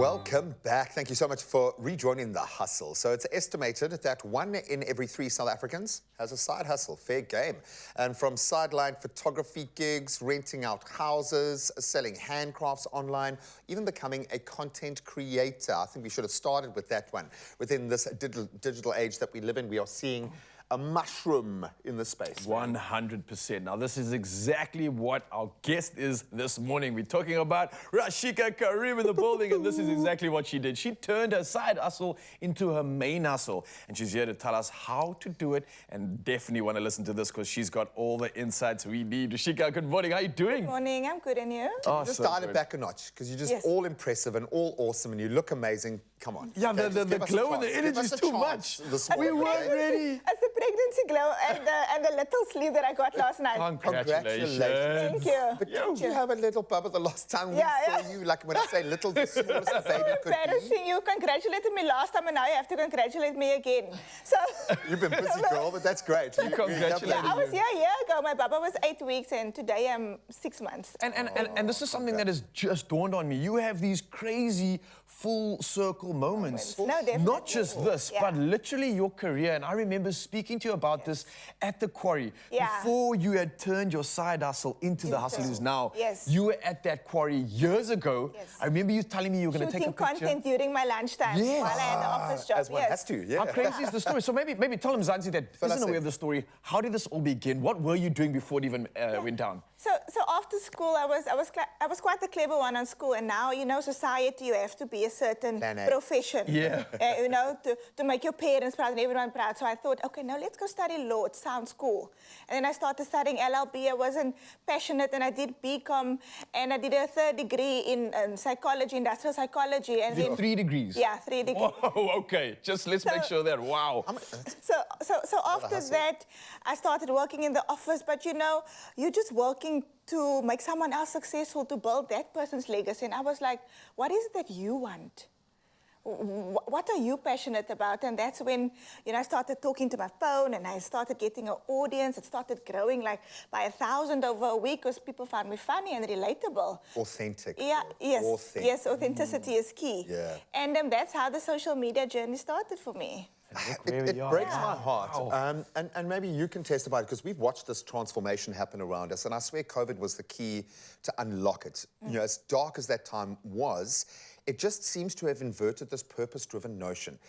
Welcome back. Thank you so much for rejoining The Hustle. So it's estimated that 1 in every 3 South Africans has a side hustle. Fair game. And from sideline photography gigs, renting out houses, selling handcrafts online, even becoming a content creator. I think we should have started with that one. Within this digital age that we live in, we are seeing a mushroom in the space. 100%. Now, this is exactly what our guest is this morning. We're talking about Rasheeqah Karriem in the building, and this is exactly what she did. She turned her side hustle into her main hustle, and she's here to tell us how to do it, and definitely want to listen to this because she's got all the insights we need. Rasheeqah, good morning. How are you doing? Good morning. I'm good, and you? Oh, just dial it back a notch, because you're just all impressive and all awesome, and you look amazing. Come on. Yeah, the glow and the energy is too much. We weren't ready. It's the pregnancy glow and the little sleep that I got last night. Congratulations. Thank you. But did you have a little bubble the last time we saw you? Like when I say little, the smallest baby could be. Embarrassing. You congratulated me last time, and now you have to congratulate me again. So you've been busy, girl, but that's great. Congratulations. I was here a year ago. My baba was 8 weeks, and today I'm 6 months. And this is something that has just dawned on me. You have these crazy full circle moments. No, definitely. Not just this, but literally your career. And I remember speaking to you about this at the quarry. Before you had turned your side hustle into the hustle is now. You were at that quarry years ago. I remember you telling me you were going to take a picture. Shooting content during my lunchtime while I had the office job. As one has to, How crazy is the story? So maybe tell them, Zanzi, that isn't aware of the story. How did this all begin? What were you doing before it even went down? So after school, I was quite the clever one on school, and now, you know, society, you have to be a certain profession. You know, to make your parents proud and everyone proud. So I thought, okay, now let's go study law. It sounds cool. And then I started studying LLB. I wasn't passionate, and I did BCom, and I did a 3rd degree in psychology, industrial psychology. And then 3 degrees? Yeah, 3 degrees. Whoa, okay. Just let's make sure that, wow. So after that, I started working in the office, but you know, you're just working to make someone else successful, to build that person's legacy. And I was like, what is it that you want? What are you passionate about? And that's when, you know, I started talking to my phone, and I started getting an audience. It started growing like by 1,000 over a week because people found me funny and relatable. Authentic. Yeah, yes, authenticity is key. And that's how the social media journey started for me. It breaks my heart. And maybe you can testify, because we've watched this transformation happen around us, and I swear COVID was the key to unlock it. You know, as dark as that time was, it just seems to have inverted this purpose-driven notion.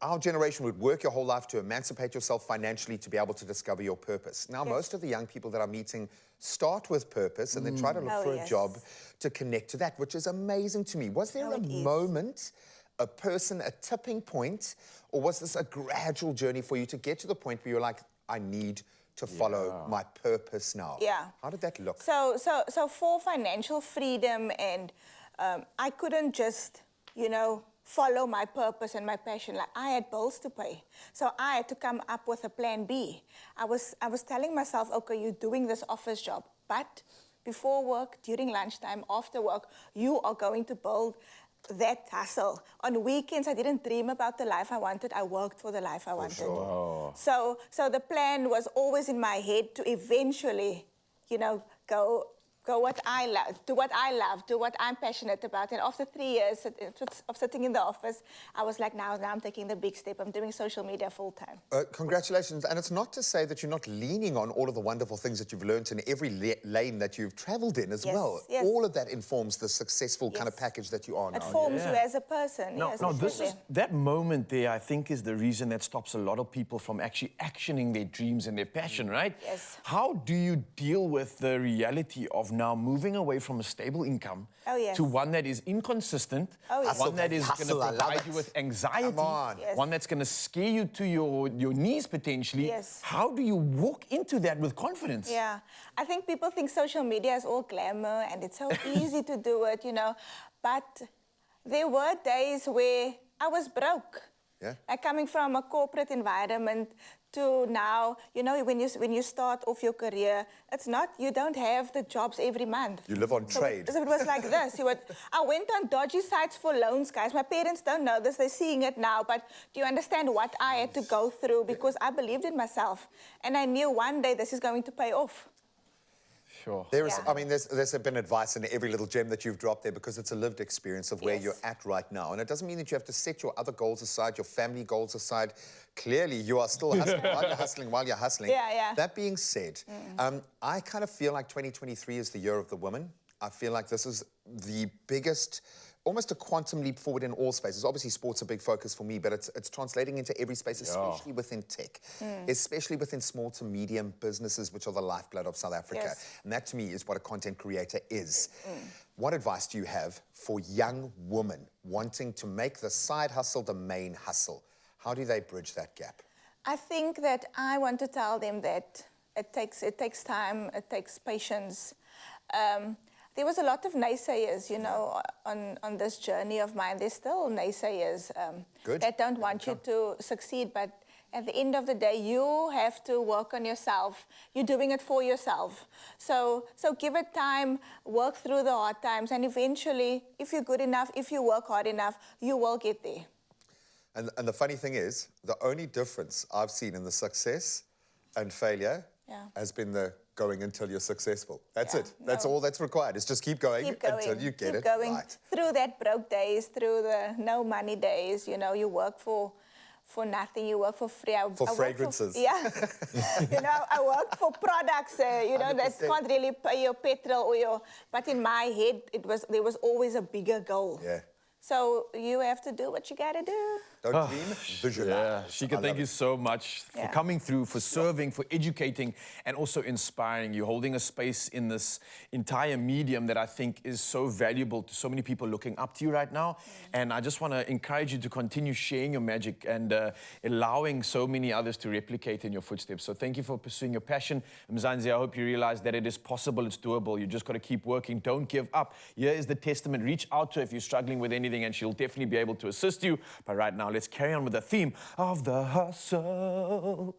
Our generation would work your whole life to emancipate yourself financially to be able to discover your purpose. Now, most of the young people that I'm meeting start with purpose and then try to look for a job to connect to that, which is amazing to me. Was there a moment, a person, a tipping point, or was this a gradual journey for you to get to the point where you're like, I need to follow my purpose now? How did that look? So for financial freedom, and I couldn't just, you know, follow my purpose and my passion. Like, I had bills to pay. So I had to come up with a plan B. I was telling myself, okay, you're doing this office job, but before work, during lunchtime, after work, you are going to build that hustle. On weekends, I didn't dream about the life I wanted. I worked for the life I wanted. So the plan was always in my head to eventually, you know, go what I love, do what I love, do what I'm passionate about. And after 3 years of sitting in the office, I was like, now I'm taking the big step. I'm doing social media full time. Congratulations. And it's not to say that you're not leaning on all of the wonderful things that you've learned in every lane that you've traveled in as well. All of that informs the successful kind of package that you are now. It forms you as a person. That moment there, I think, is the reason that stops a lot of people from actually actioning their dreams and their passion, right? How do you deal with the reality of now moving away from a stable income to one that is inconsistent, one that is going to provide you with anxiety, one that's going to scare you to your knees potentially? How do you walk into that with confidence? I think people think social media is all glamour and it's so easy to do it, you know, but there were days where I was broke. Like coming from a corporate environment to now, you know, when you start off your career, it's not, you don't have the jobs every month. You live on trade. So it was like this. I went on dodgy sites for loans, guys. My parents don't know this. They're seeing it now. But do you understand what I had to go through? Because I believed in myself. And I knew one day this is going to pay off. Sure. I mean, there's been advice in every little gem that you've dropped there because it's a lived experience of where you're at right now. And it doesn't mean that you have to set your other goals aside, your family goals aside. Clearly, you are still hustling while you're hustling. Yeah. That being said, I kind of feel like 2023 is the year of the woman. I feel like this is the biggest, almost a quantum leap forward in all spaces. Obviously, sport's a big focus for me, but it's translating into every space, especially within tech, especially within small to medium businesses, which are the lifeblood of South Africa. Yes. And that, to me, is what a content creator is. What advice do you have for young women wanting to make the side hustle the main hustle? How do they bridge that gap? I think that I want to tell them that it takes time, it takes patience. There was a lot of naysayers, you know, on this journey of mine. There's still naysayers that don't want you to succeed, but at the end of the day, you have to work on yourself. You're doing it for yourself. So give it time, work through the hard times, and eventually, if you're good enough, if you work hard enough, you will get there. And the funny thing is, the only difference I've seen in the success and failure has been the going until you're successful. That's it. That's all that's required. It's just keep going until you get it right. Through that broke days, through the no money days, you know, you work for nothing, you work for free. For fragrances. You know, I work for products, you know, 100%. That can't really pay your petrol or your... But in my head, there was always a bigger goal. Yeah. So you have to do what you got to do. Don't dream, visualize. Rasheeqah, thank you so much for coming through, for serving, for educating, and also inspiring. You're holding a space in this entire medium that I think is so valuable to so many people looking up to you right now. And I just want to encourage you to continue sharing your magic and allowing so many others to replicate in your footsteps. So thank you for pursuing your passion. Mzansi, I hope you realize that it is possible, it's doable. You just got to keep working. Don't give up. Here is the testament. Reach out to her if you're struggling with anything, and she'll definitely be able to assist you. But right now, let's carry on with the theme of the hustle.